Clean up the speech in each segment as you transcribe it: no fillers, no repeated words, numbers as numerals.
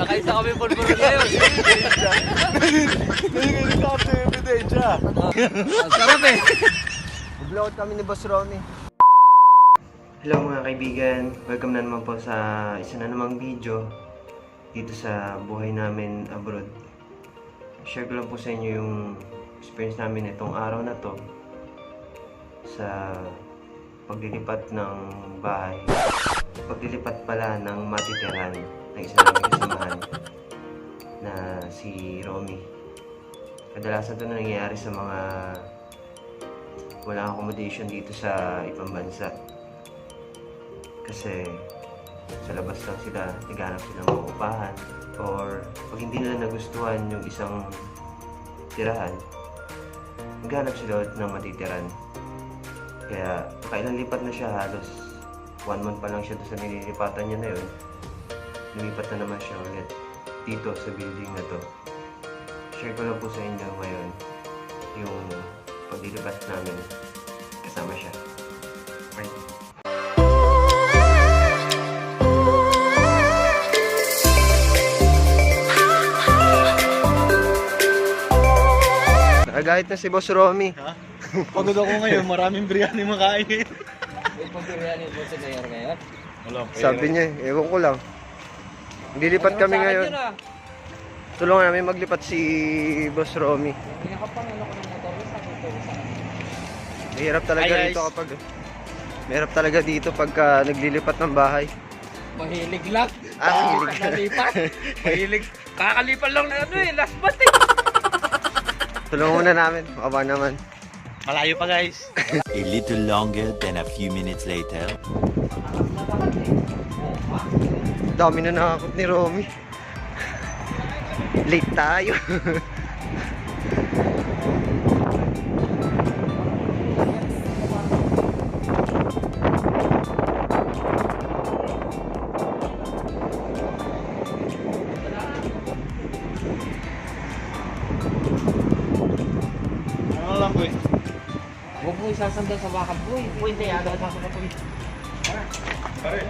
Nakaisa kami pulburo ngayon. Nagigilip ako sa ebidensya. Ang sarap eh. Mag-load kami ni Boss Romy. Hello mga kaibigan, welcome na naman po sa isa na namang video dito sa buhay namin abroad. Share ko lang po sa inyo yung experience namin itong araw na to sa paglilipat ng bahay. Paglilipat pala ng matitirahan ng isa naming kasamahan na si Romy. Kadalasan ito na nangyayari sa mga walang accommodation dito sa ibang bansa. Kasi sa labas lang sila, naghanap sila ng upahan, or pag hindi nila nagustuhan yung isang tirahan, naghanap sila ng matitiran. Kaya kailan lipat na siya, halos 1 month pa lang siya doon sa nililipatan niya na yun. Lumipat na naman siya ulit dito sa building na to. Share ko lang po sa inyo ngayon yung paglilipat namin kasama siya. Right. Nagahit na si Boss Romy. Ha? Pagod ako ngayon, maraming biryani makain. May pag-biryani po sa mayor ngayon. Wala, Sabi niya, ewan ko lang. Lilipat kami ngayon. Tulungan namin maglipat si Boss Romy. Pinakapang ano ko ng motor sa motor sa. Mahirap talaga Ay, dito guys. kapag... Mahirap talaga dito pagka naglilipat ng bahay. Mahilig lang. Mahilig. Kakalipat. Mahilig. Kakalipan lang na ano eh. Last month eh. Tulungan muna namin. Makawa naman. Malayo pa guys. A little longer than a few minutes later. Dami na nakakot ni Romy. Late tayo. Ano lang boy? Huwag mo isasandal sa bakal po eh. Hindi, ano sa bakal po. Pare.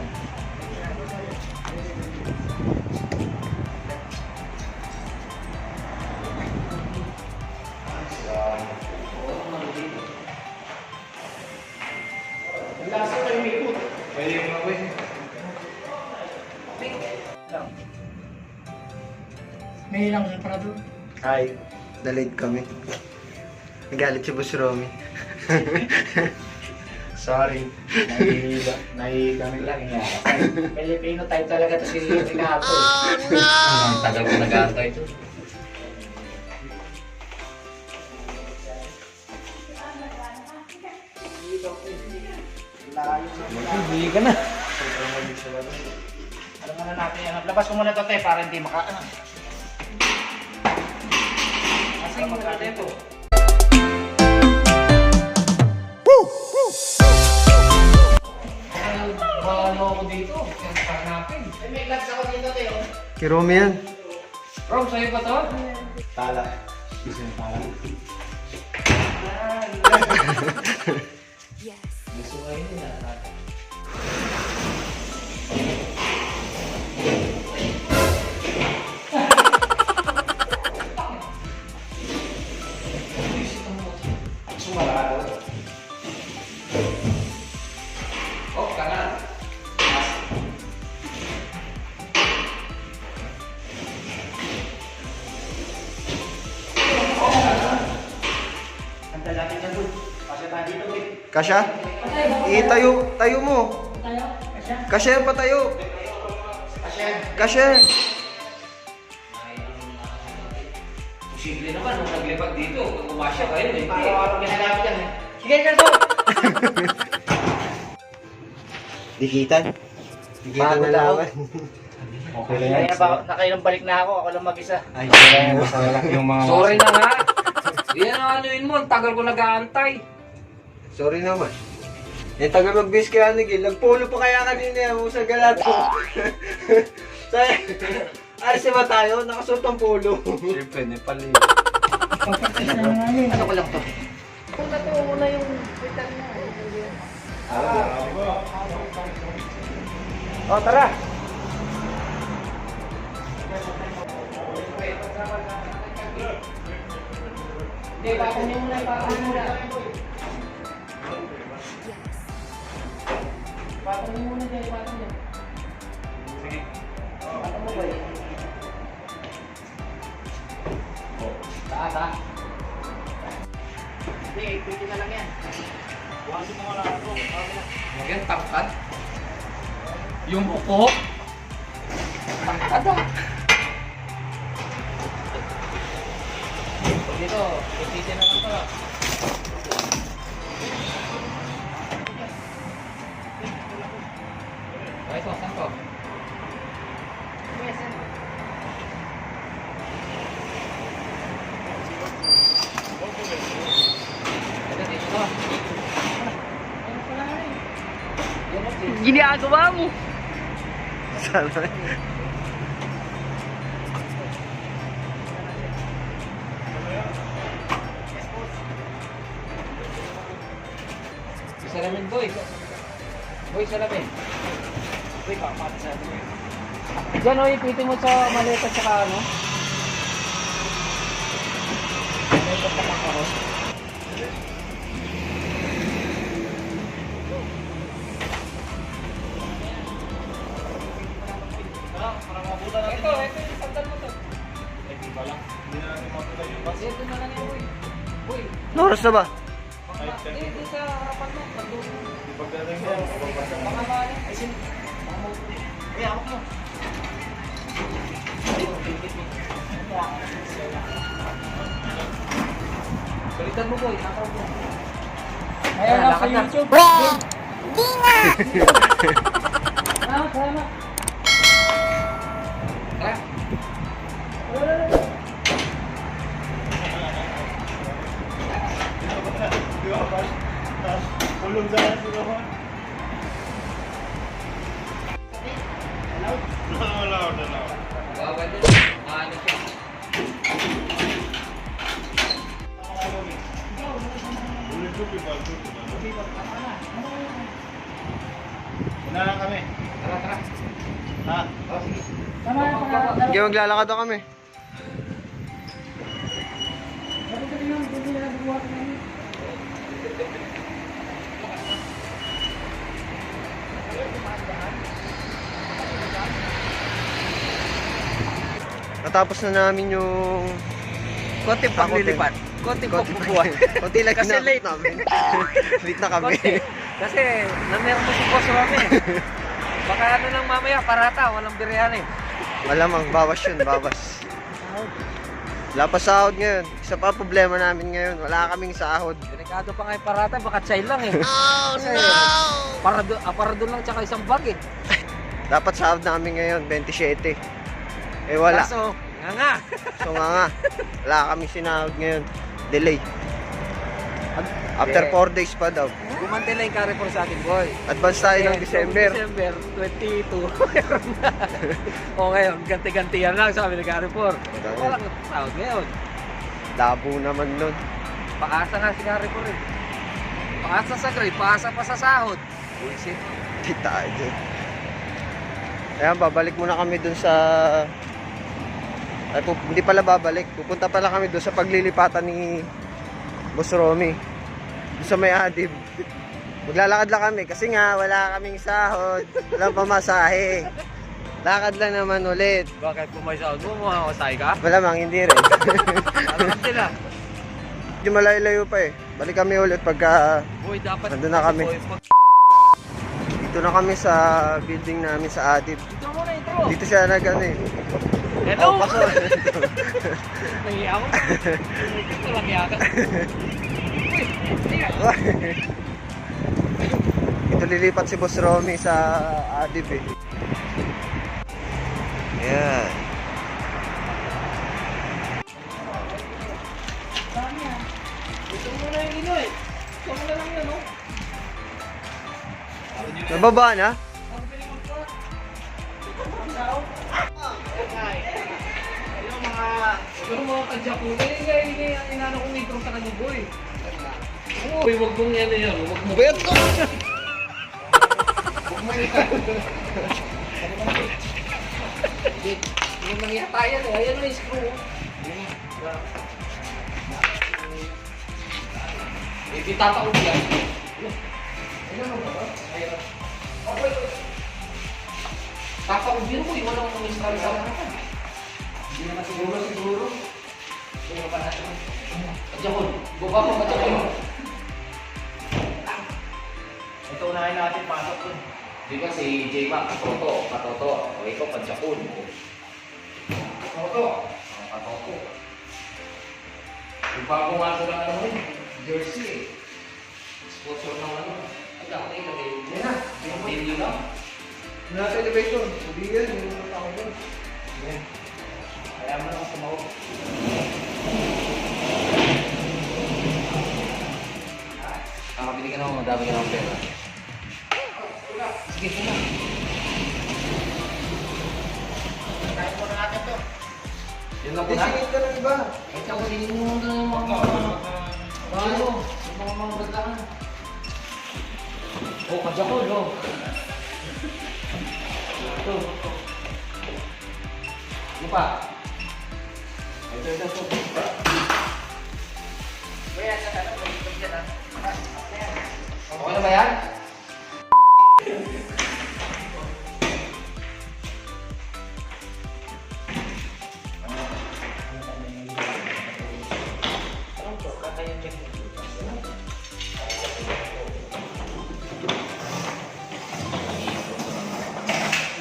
Pwede yung mga boy. May ilang para doon. Hi. Delayed kami. Nagalit si Boss Romy. Sorry. Kami lang nga. Pilipino type talaga ito si Ricardo. Oh no! Ang tagal ko nag-aantay ito. Hindi ka na. Alam mo na natin yan. Labas ko muna ito te para hindi maka... Kasi magka-tempo. Ano ako dito? Hanapin. May gloves ako dito tayo. Kay Romy yan. Rob, sa'yo ba to? Tala. Gusto yung tala. Gusto nga yun na. Oh, kanan. Anta natin na doon. Kasi tayo dito eh. Kasha? Tayo mo. Kasha pa tayo. Kasha. Posible naman nung naglipat dito. Kung umasya kayo, hindi. Araw-araw ginagamit yan eh. Sige, Gerso! Dikitan. Dikitan na lawan. Okay lang yan. Kaya ba, nakailang balik na ako. Ako lang mag-isa. Ay, masaya yung mga... Sorry na nga. Yan ang anuin mo. Ang tagal ko nag-aantay. Sorry naman. Yung taga mag-bis kaya Nigel. Nagpolo pa kaya kanina mo sa galat ko. Alis ba tayo? Nakasuot ang polo. Siyempre, Nepal eh. Ano ko lang to? Kung natuwa na yung bitan mo. Oh, tara. Hindi, patong niyo muna, patong niyo muna. Patong niyo muna dyan, patong niyo. Sige. Patong mo ba yun? Taas ha? Hindi, pwede na lang yan. Buwasin mo nga lang ako. Huwag yan, tangkad. Yung upo. Tangkad ah. Dito, pwede na lang to. Okay, so, saan ko? Ginagawa mo. Sana. Salamin, boy. Boy, salamin. Boy, kakapati sa atin. Diyan, o, ipitin mo sa maleta tsaka ano. Maleta tsaka karos. Ito, isandal mo to. Hindi ba lang? Hindi na natin matulad yung bus. Ito na lang yan, boy. Boy. Oras na ba? Hindi sa harapan mo. Pagdating mo, Baka maaari. Ay, sino? Baka mo. Ay, ako mo. Balitan mo, boy. Takaw mo. Ayaw lang sa YouTube. Di nga! Salamat. Tara. Kulong sa nasi Rohan. Wala. Bawal din. Ano siya? Una lang kami. Tara. Ha? Oh, sige. Sige, maglalakad daw kami. Natapos na namin yung Konting paglilipat. Konting pagbubuhat. Konti lang Kasi ginamit late. namin. Late na kami. Konti. Kasi nameron mo si boss Rami. Baka ano lang mamaya, parata, walang birihan eh. Malamang, bawas yun, bawas. Wala pa sahod ngayon. Isa pa problema namin ngayon. Wala kaming sahod. Delikado pa nga yung parata, baka child lang eh. Oh kasi, no! Aparador lang tsaka isang bag eh. Dapat sahod namin ngayon, 27. Eh wala. Kaso, nga. So nga. Wala kaming sinahod ngayon. Delay. After 4 days pa daw. Gumante lang yung Carrefour sa atin, boy. Advance tayo ng December. December 22. Meron na. O ngayon, ganti-gantihan lang sabi ni Carrefour. Walang sahod ngayon. Labo naman nun. Paasa nga si Carrefour eh. Paasa sa grade, paasa pa sa sahod. Buisit. Di tayo. Ayan, babalik muna kami dun sa... Ay, hindi pala babalik. Pupunta pala kami dun sa paglilipatan ni Boss Romy. Dun sa may adib. Maglalakad lang kami kasi nga wala kaming sahod. Walang pamasahe. Lakad lang naman ulit. Bakit kung may sahod mo, makakasay ka? Malamang hindi rin. Alam sila. Hindi malayo-layo pa eh. Balik kami ulit pagka Boy, dapat... Nandun na kami. Boy, dito na kami sa building namin sa adib. Ito muna, intro. Dito siya nag-ano eh. Hello! Oh, pasok. Nahiya ako. Ito lang yakas. Ito lilipat si Boss Romy sa adib eh. Ayan. Ito muna yung ino eh. Ito muna lang yun, no? Nababa na? Yung mga kadyak ko, ang inano kong intro sa kanya, boy. Uy, wag mong yan yan. Wag mo. Bayad ko! Yung nangyatayan eh. Ayan na yung screw. Itataon yan. Ayun mo ba? Ayun. Okay. Tataon din mo, iwan ang ministry sa harapan. Hindi naman siguro. Siguro pa natin. Adjakon, buka mo Adjakon. Ito unahin natin, pasok ko. Di ba si J-Mac, katoto. O ikaw, Adjakon. Katoto. Yung bago nga ito lang ano rin, jersey eh. Sponsor ng ano. Ay, dati ilagay. Yan na. Yung video lang. Nasa elevation. Hindi yan. Yung tao doon. Yan. Kaya mo na ako tumawag. Nakabili ka naman, madami ka naman pera. Sige, sige. Kaya mo na natin to. Yun na po na. Isingit ka ng iba. Ay, tsaka hindi mo na yung mga baglaan. Oh, Adjakon, oh. Ito. Ano pa? Ito. Okay na ba yan?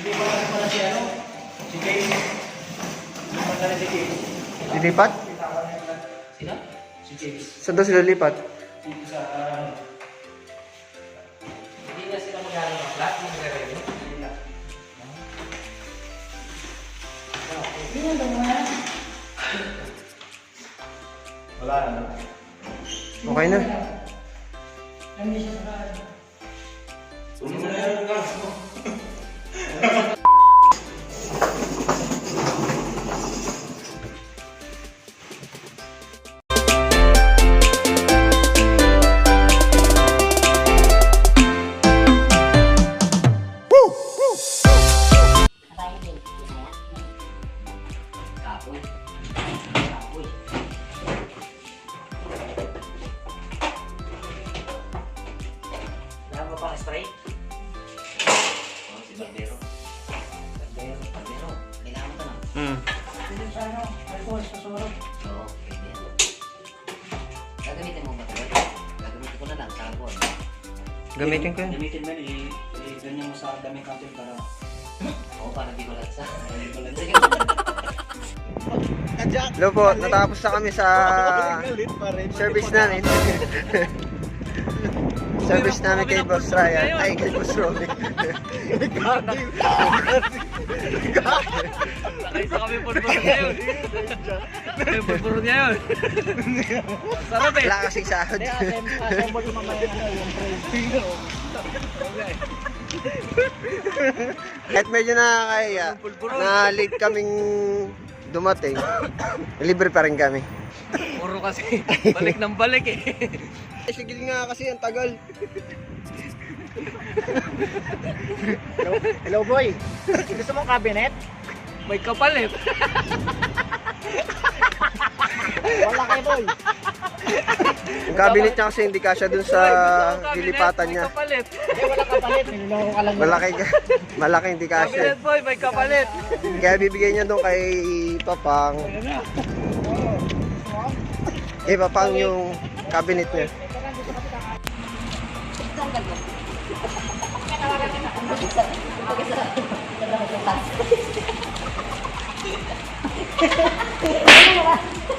Hindi ko lang pala si ano? Si James. Hindi ko lang si James. Lilipat? Sino? Si James. Saan daw sila lipat? Dito sa... Hindi na sila mag-aaral ng flat, mag-re-review. Wala na. Okay na. Sulit mo na yan, gas mo. Kapoy. Wala mo pang spray? Oh, si Barbero. Barbero. Kailangan mo ito na. Oo, pwede. Gagamitin mo ba ito? Gagamitin ko na lang, tago. Gamitin ko yun. Gamitin mo yun, ganyan mo sa daming kantin para... Oo, para di balansa. Sige. Hello po, natapos na kami sa service namin. Service namin kay Boss Ryan. Ay, kay Boss Romy. Nakaisa kami pulpuro niya yun. May pulpuro niya yun. Sarap eh. Wala kasing sahod. Assemble mo mamaya na yung frame. At medyo nakakaya na late kaming dumating. Libre pa rin kami. Puro kasi balik ng balik eh. Sige nga kasi ang tagal. Hello boy, gusto mong cabinet? May kapalit. Wala kayo boy. Yung cabinet niya kasi hindi kasya dun sa dilipatan niya. May kapalit. Hindi, wala kapalit, niloloko ka lang. Malaki hindi kasya. Kapalit boy, may kapalit. Kaya bibigay niya doon kay Papang. Kay Papang yung cabinet niya.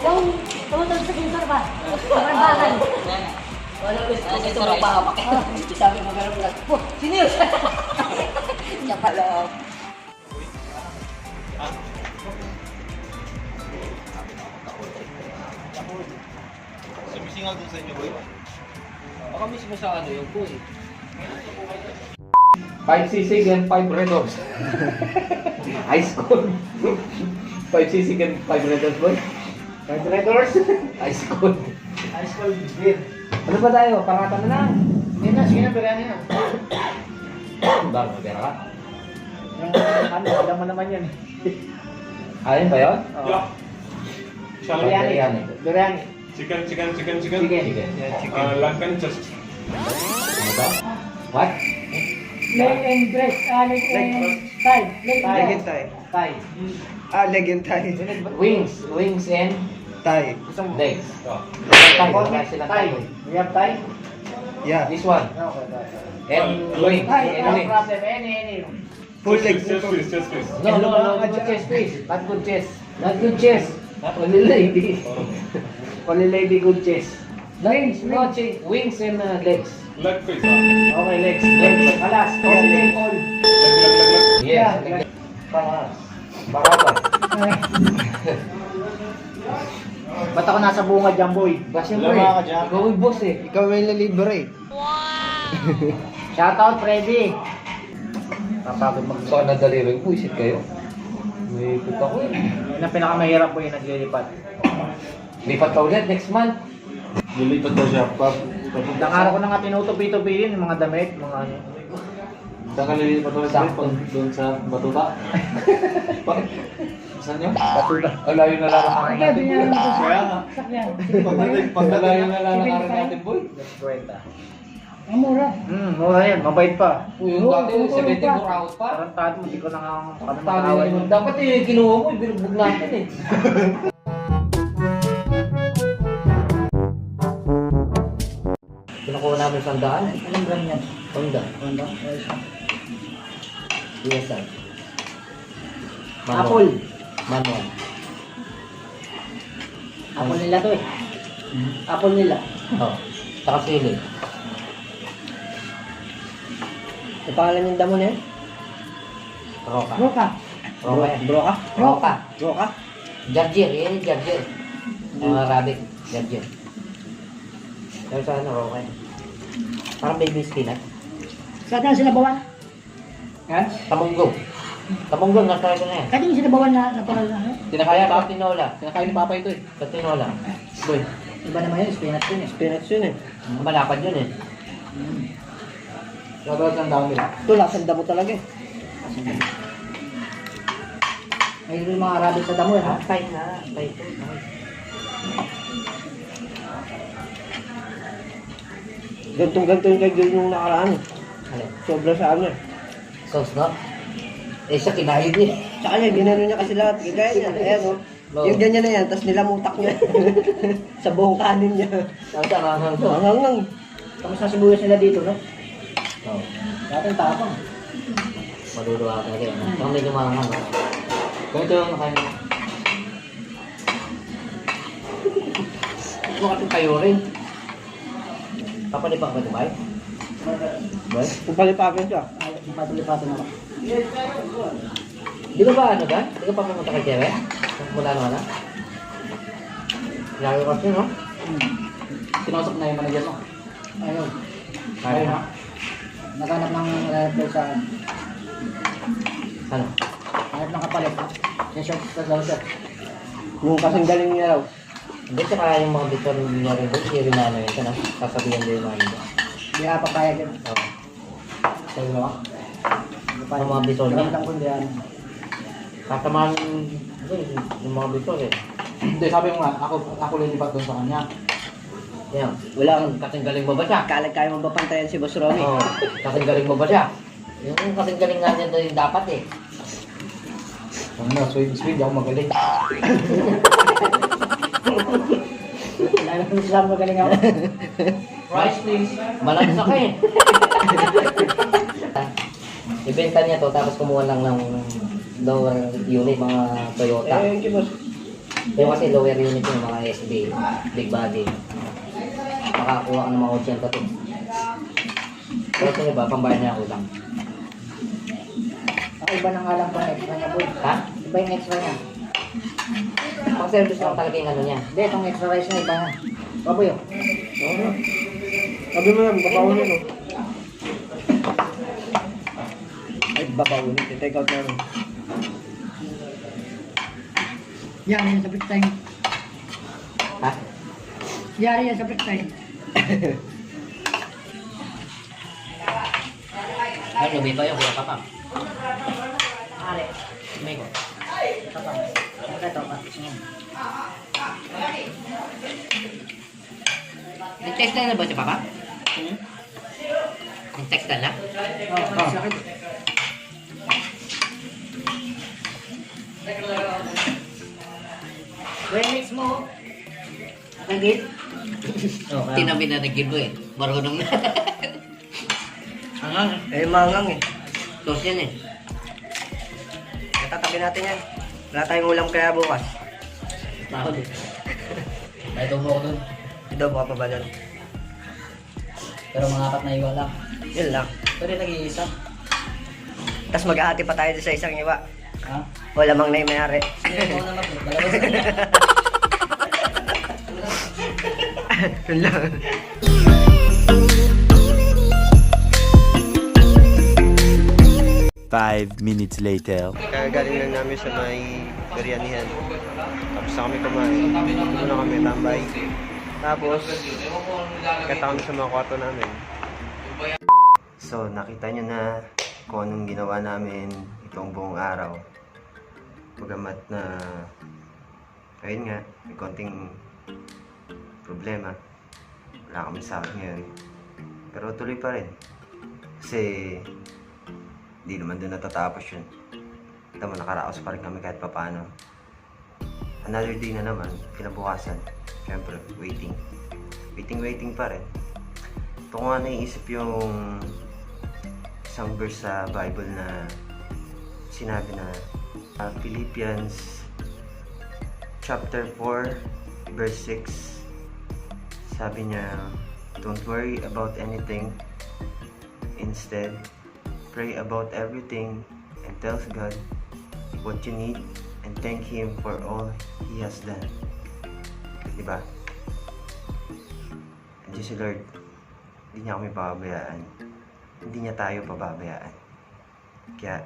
Yung tumutulog sa sensor ba? Barbagan. Wala ko sa sensor ang pahamak. Sabi mo gano'n lang. Oh, sino yun? Siya pala. Sumisingaw doon sa inyo boy. Baka mismo sa ano yung pool. 5 sisig and 5 red doors. High school. 5 sisig and 5 red doors boy. 5 red doors. High school. High school beer. Ano ba tayo? Parata na lang. Hindi na, sige na, perahin na. Bago, pera ka. Yung ano, alam mo naman yan. Ayun ba yun? Oo. Biryani. Biryani. Chicken. Chicken. Lankan chest. Ano to? What? Leg and breast. Leg and thigh. Leg and Leg and thigh. thigh. Thai. Leg and thigh. Wings and Thigh. legs. Oh. Thai, wala silang Thai. Thai. We have Thai? Yeah. This one. Okay. And wings. Thai. And No wings. problem. Any. Full leg. Chest piece. No, good chest please. Not good chest. Not good chest. Only lady. Only lady good chest. Wings, no, wings and legs. Leg piece. Okay, legs. Legs. Alas. All. All. Yes. Yeah. Pangas. Baratas. Ba't ako nasa bunga dyan, boy? Ba, siyempre. Lama ka dyan. Ikaw yung boss eh. Ikaw may nalibre. Shoutout, Freddy. Kapagod mag... Saan nadaliring po, isip kayo? May ikot ako eh. Yun ang pinakamahirap po yung naglilipat. Lipat ka ulit next month. Lilipat na siya. Ilang araw ko na nga tinutupi-tupiin, mga damit, mga ano. Saan ka lilipat na Sakto. doon sa Batuta? Saan yun? Batuta. Ang layo na lalakarin Kaya natin, boy. binyaran ko Kaya sa nga. sakyan. Ang layo na lalakarin natin, boy. Let's kwenta. Ang mura. Mura yan, mabait pa. Uy, yung dati, 70 more out pa. Tarantado mo, di ko na nga kami Tama makawal. yun. Dapat eh, kinuha mo, binugbog natin eh. Kinukuha namin 100. Anong gram yan? Honda. Honda. DSI. Apple. Manual. Apple nila to eh. Apple nila. Oh. Saka sili. Ang pangalan yung damo na yan? Roka. Roka. Roka yan. Broka? Roka. Broka? Jarjir. Yan yung jarjir. Mga rabbit. Jarjir. Pero sa ano, roka yan. Parang baby spinach. Saan ang sinabawan? Yan? Tamunggong. Tamunggong, nasa ito na yan. Kaya yung sinabawan na parang ano? Kinakaya pa tinola. Kinakain ni Papa ito eh. Sa tinola. Boy. Iba naman yun, spinach yun eh. Spinach yun eh. Malapad yun eh. Gagawin ng dami. Ito, lasang damo talaga eh. May yung mga rabbit sa damo eh. ha? Tay na. Tay ito. Gantong-ganto yung kay yung nakaraan. Ano? Sobra sa ano eh. Sauce, no? Eh, siya kinain niya. Tsaka niya, ginano niya kasi lahat. Gaya niya. Ayan o. Yung ganyan na yan, tapos nilamutak niya. Sa buong kanin niya. Ang sarang to. Hangang. Tapos sa sibuyas nila dito, no? Oh. Dati ang tapang. Maluluwa ka rin. Ang medyo manghang. Ganito yung nakain mo. Huwag ka kayo rin. Papalipak ba ito, Bay? Bay? Kung palipakin siya. Ay, patuloy-patuloy na ako. Di ba ba ano ka? Di ka pa pumunta kay Jere? Mula na? Lalo kasi, no? Sinusok na yung manager mo. Ayun. Kaya na. Naghanap ng sa... Ano? Hanap ng kapalit. Yung short sa daw siya. Yung kasing galing niya raw. Hindi ka kaya yung mga bituan niya rin. Hindi rin na ano yun. Sana, sasabihan din yung mga nito. Hindi nga papayag yun. Oo. Sa'yo na. Yung mga bituan niya. Ramdam ko hindi yan. Kasamahan yung mga bituan eh. Hindi, sabi mo nga, ako lilipat doon sa kanya. Yan. Wala kang... Kasing galing mo ba siya? Kalag kaya mabapantayan si Boss Romy. Oo. Kasing galing mo ba siya? Yung kasing galing nga niya doon yung dapat eh. Ano na, sweet, ako magaling. Lalo ng Islam magaling ako. Rice please. Malaki sa eh. Ibenta niya to tapos kumuha lang ng lower unit mga Toyota. Eh, boss. Yung kasi lower unit yung mga SB, big body. Makakuha ka ng mga 80 to. Pero ito iba, pambayad niya utang. Ako iba na nga lang po ang extra niya, boy. Ha? Iba yung extra niya. Pang service lang talaga yung ano niya. Hindi, itong extra rice niya, iba na. Baboy oh. Oo. Sabi mo yan, babaw yun, no? Ay, babaw yun. Take out na rin. Yari yan sa break time. Ha? Yari yan sa break time. Ay, lubi pa yung kuha ka pa. Ari. May ko. Nag-textile na ba si Papa? Nag-textile na? Remix mo. Nagit? Tinabi na nag mo eh. Marunong na. Angang. Eh, mangang eh. Close yan eh. Tatabi natin yan. Wala tayong ulam kaya bukas. Mahal eh. May tumo ko dun. Ito, baka pa ba doon? Pero mga apat na iwa lang. Yun lang. Pero nag-iisa. Tapos maghahati pa tayo sa isang iwa. Ha? Wala mang na yung mayari. Ikaw na mag dalawa sa kanya. Yun lang. Five minutes later. Kaya galing lang namin sa may biryanihan. Tapos na kami kumain. Doon na kami tambay. Tapos, kata kami sa mga kwarto namin. So, nakita nyo na kung anong ginawa namin itong buong araw. Bagamat na, ayun nga, may konting problema. Wala kami sa akin ngayon. Pero tuloy pa rin. Kasi, hindi naman doon natatapos yun. Kita mo, nakaraos pa rin kami kahit papaano. Another day na naman, kinabukasan. Siyempre, waiting. Waiting pa rin. Ito ko nga naiisip yung isang verse sa Bible na sinabi na Philippians chapter 4 verse 6. Sabi niya, don't worry about anything. Instead, pray about everything and tell God what you need and thank Him for all He has done. Diba? Andiyan si Lord. Hindi niya kami pababayaan. Hindi niya tayo pababayaan. Kaya,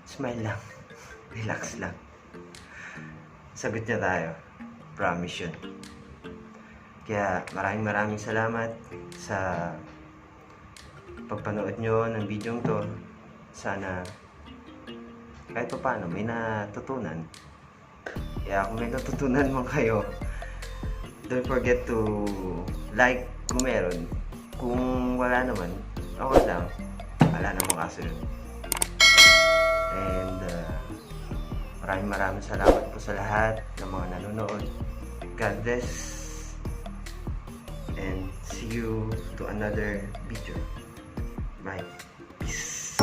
smile lang. Relax lang. Sagot niya tayo. Promise yun. Kaya, maraming salamat sa pagpanood nyo ng video to. Sana kahit pa paano may natutunan. Kaya kung may natutunan mo kayo, don't forget to like kung meron. Kung wala naman, okay lang. Wala namang kasunod. And maraming salamat po sa lahat ng mga nanonood. God bless. And see you to another video. Bye. Peace.